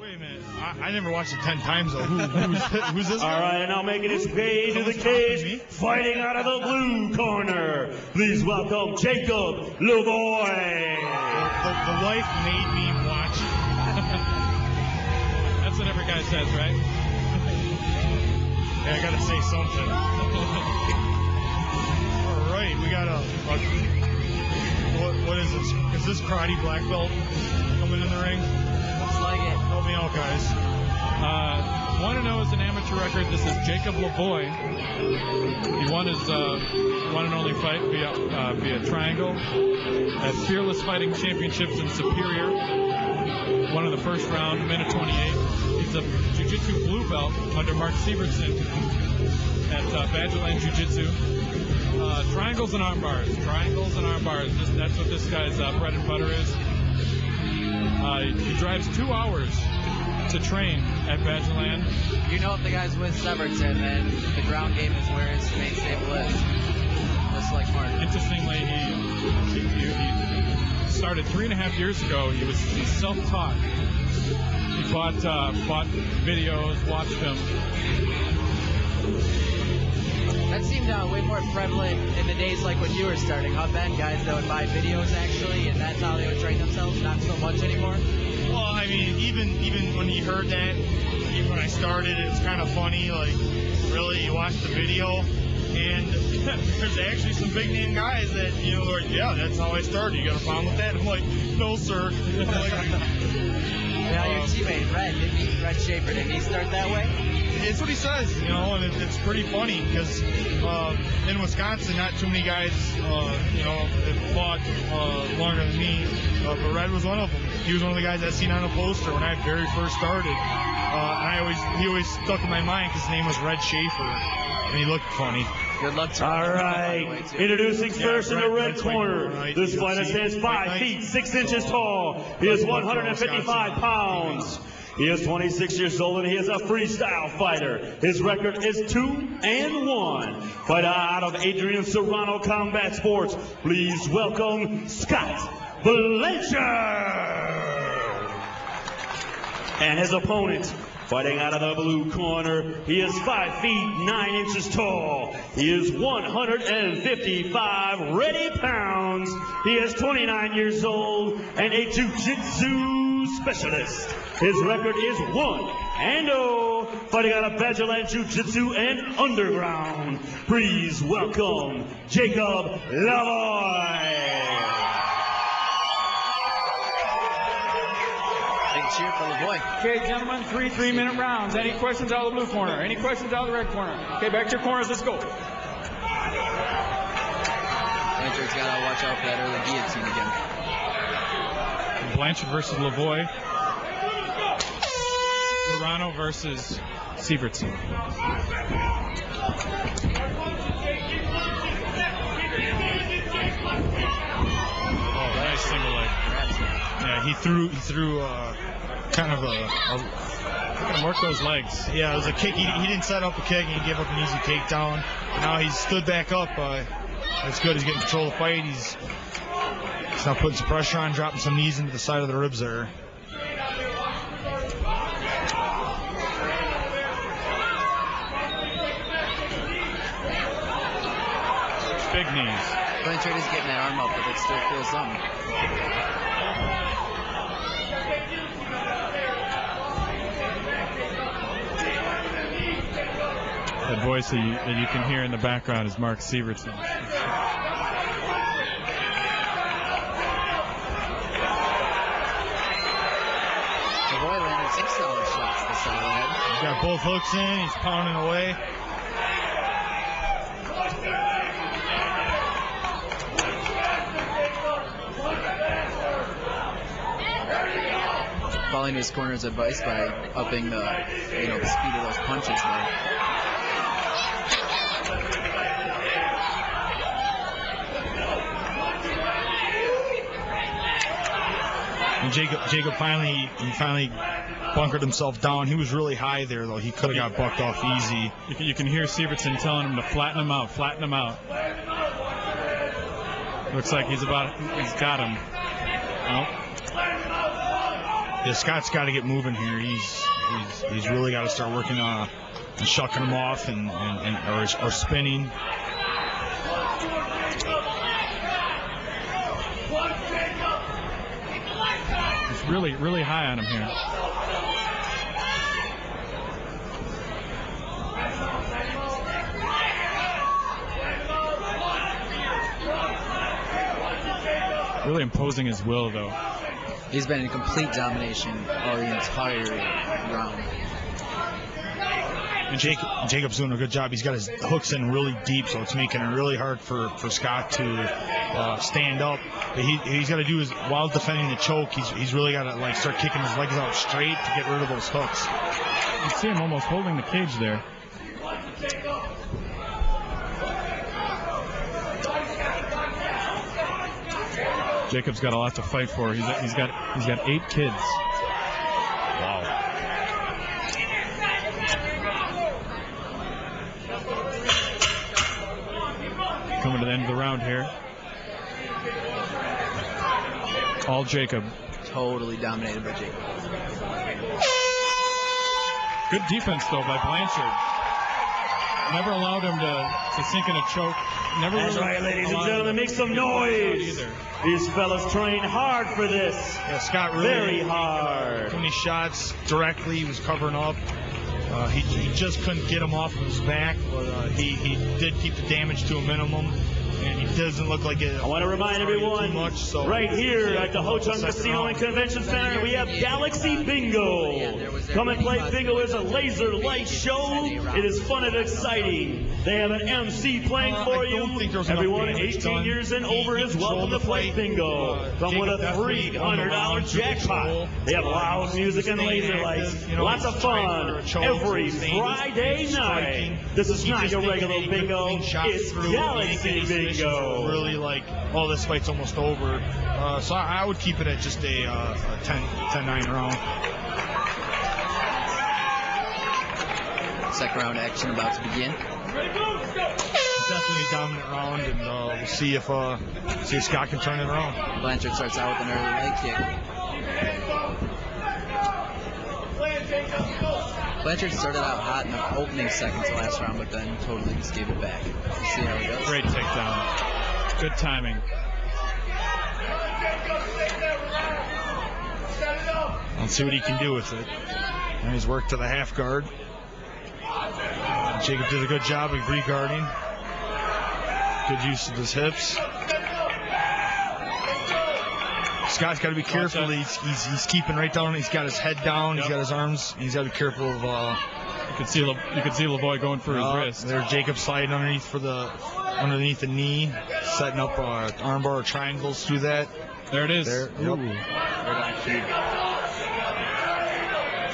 Wait a minute. I never watched it 10 times, though. Who's this guy? All right, and now making his way to the cage, fighting out of the blue corner. Please welcome Jacob Lavoy. The wife made me watch. That's what every guy says, right? Yeah, I gotta say something. All right, we got what is this? Is this karate black belt coming in the ring? Looks like it. Help me out, guys. 1-0 is an amateur record. This is Jacob Lavoy. He won his one and only fight via Triangle at Fearless Fighting Championships in Superior. Won in the first round, minute 28. He's a Jiu-Jitsu blue belt under Mark Sievertson at Badgerland Jiu-Jitsu. Triangles and arm bars. Triangles and arm bars. That's what this guy's bread and butter is. He drives 2 hours to train at Badgerland. You know, if the guy's with Severson, then the ground game is where his main stable is. Just like Mark. Interestingly, he started 3.5 years ago. He's self-taught. He bought videos, watched them. That seemed way more prevalent in the days like when you were starting, huh, Ben? Guys that would buy videos actually, and that's how they would train themselves. Not so much anymore. Well, I mean, even when you heard that, even when I started, it's kind of funny. Like, really, you watch the video, and there's actually some big name guys that are like, yeah, that's how I started. You got a problem with that? I'm like, no, sir. Now your teammate Red Schaefer, didn't he start that way? It's what he says, and it's pretty funny because in Wisconsin, not too many guys, have fought longer than me, but Red was one of them. He was one of the guys I seen on a poster when I very first started, and he always stuck in my mind because his name was Red Schaefer, and he looked funny. Good luck to All right, introducing first in the red corner. This fighter stands 5 feet 6 inches tall. He is 155 pounds. He is 26 years old and he is a freestyle fighter. His record is 2-1. Fighter out of Adrian Serrano Combat Sports. Please welcome Scott Blanchard. And his opponent, fighting out of the blue corner, he is 5 feet 9 inches tall. He is 155 ready pounds. He is 29 years old and a jiu-jitsu specialist. His record is 1-0. Fighting out of Badgerland Jiu-Jitsu and Underground. Please welcome Jacob Lavoy. cheer for Lavoy. Okay, gentlemen, 3 3-minute rounds. Any questions out of the blue corner? Any questions out of the red corner? Okay, back to your corners. Let's go. Blanchard's got to watch out for that early guillotine again. Blanchard versus Lavoy. Serrano versus Sievertson. Oh, nice single leg. Yeah, he threw kind of work those legs. Yeah, it was a kick. He didn't set up a kick, and he gave up an easy takedown. Now he's stood back up. That's good. He's getting control of the fight. He's now putting some pressure on, dropping some knees into the side of the ribs there. Big knees. Blanchard is getting that arm up, but it still feels something. That voice that you can hear in the background is Mark Sievertson. Lavoy landed 6 solid shots to the side of the head. He's got both hooks in. He's pounding away. Following his corner's advice by upping the speed of those punches there. And Jacob finally bunkered himself down. He was really high there, though. He could have got bucked off easy. You can hear Sievertson telling him to flatten him out, flatten him out. Looks like he's got him. Nope. Yeah, Scott's got to get moving here. He's really got to start working on shucking him off or spinning. It's really high on him here. Really imposing his will, though. He's been in complete domination all the entire round. And Jacob's doing a good job. He's got his hooks in really deep, so it's making it really hard for Scott to stand up. But he's got to do while defending the choke. He's really got to like start kicking his legs out straight to get rid of those hooks. You see him almost holding the cage there. Jacob's got a lot to fight for. He's got 8 kids. Wow. Coming to the end of the round here. All Jacob. Totally dominated by Jacob. Good defense, though, by Blanchard. Never allowed him to sink in a choke. Never That's really right, ladies and allowed gentlemen, him make some to get noise. either. These fellas train hard for this. Yeah, Scott really Very hard. Too many shots directly. He was covering up. He just couldn't get him off of his back, but he did keep the damage to a minimum. And he doesn't look like it. I want to remind everyone, too much, so right here at the Ho Chunk Casino and Convention Center, we have Galaxy Bingo. Come and play bingo. It's a laser light show. It is fun and exciting. They have an MC playing for you. Everyone 18 years and over is welcome to play bingo. Come with a $300 jackpot. They have loud music and laser lights. Lots of fun every Friday night. This is not your regular bingo. It's Galaxy Bingo. Really like, oh, this fight's almost over. So I would keep it at just a 10-9 round. Second round action about to begin. Definitely a dominant round, and we'll see if Scott can turn it around. Blanchard starts out with an early leg kick. Blanchard started out hot in the opening seconds of last round, but then totally just gave it back. Let's see how he goes. Great takedown. Good timing. Let's see what he can do with it. And he's worked to the half guard. Jacob did a good job of re-guarding. Good use of his hips. Scott's got to be careful. He's keeping right down. He's got his head down. He's got his arms. He's got to be careful of. You could see Lavoie going for his wrist. There's Jacob sliding underneath the knee, setting up armbar triangles through that. There it is. There. Yep.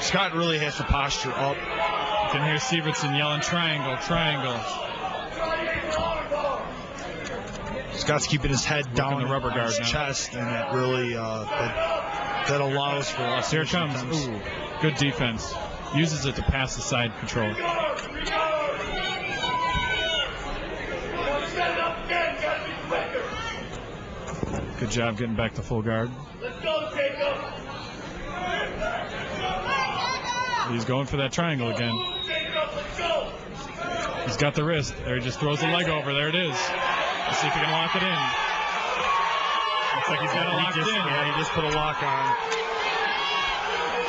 Scott really has to posture up. You can hear Sievertson yelling triangle, triangle. Scott's keeping his head down the rubber guard his now. chest, and that really that allows for us. Here it comes. Ooh, good defense. Uses it to pass the side control. Good job getting back to full guard. He's going for that triangle again. He's got the wrist. There, he just throws the leg over. There it is. Let's see if he can lock it in. Looks like he's got it locked in. Yeah, he just put a lock on.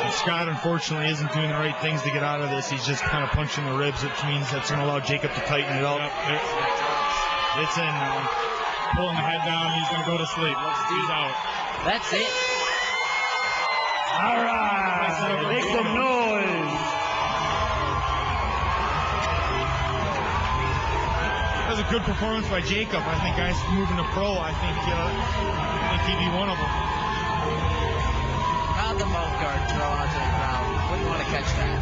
And Scott, unfortunately, isn't doing the right things to get out of this. He's just kind of punching the ribs, which means that's going to allow Jacob to tighten it up. Yep, It's in now. pulling the head down. He's going to go to sleep. He's out. That's it. All right, make some noise. That was a good performance by Jacob. I think guys moving to pro, I think he'd be one of them. Found the mouth guard throw out to the ground. Wouldn't want to catch that.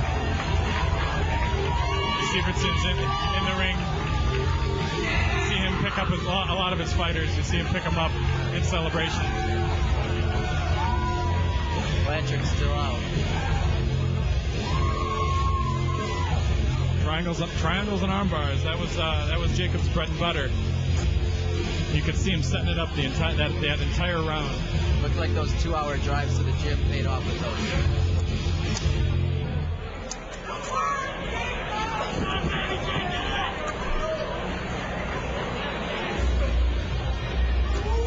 Sievertson's in the ring. You see him pick up a lot of his fighters. You see him pick them up in celebration. Blanchard's still out. Triangles and arm bars. That was Jacob's bread and butter. You could see him setting it up that entire round. Looked like those 2-hour drives to the gym paid off with those.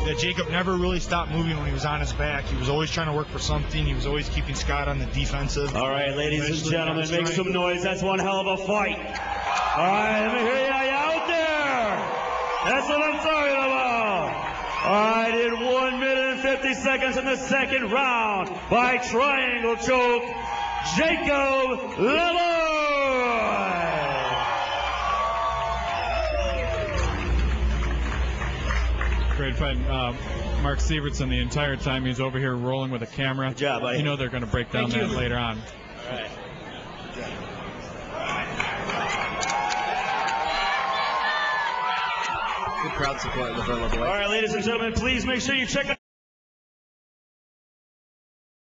Yeah, Jacob never really stopped moving when he was on his back. He was always trying to work for something. He was always keeping Scott on the defensive. All right, ladies and gentlemen, make some noise. That's one hell of a fight. All right, let me hear you out there. That's what I'm talking about. All right, in 1 minute and 50 seconds in the second round by triangle choke, Jacob Lavoie. Great fight. Mark Sievertson, the entire time he's over here rolling with a camera. Good job, buddy. You know they're going to break down that later on. All right. Good crowd support for Lavoie. All right, ladies and gentlemen, please make sure you check out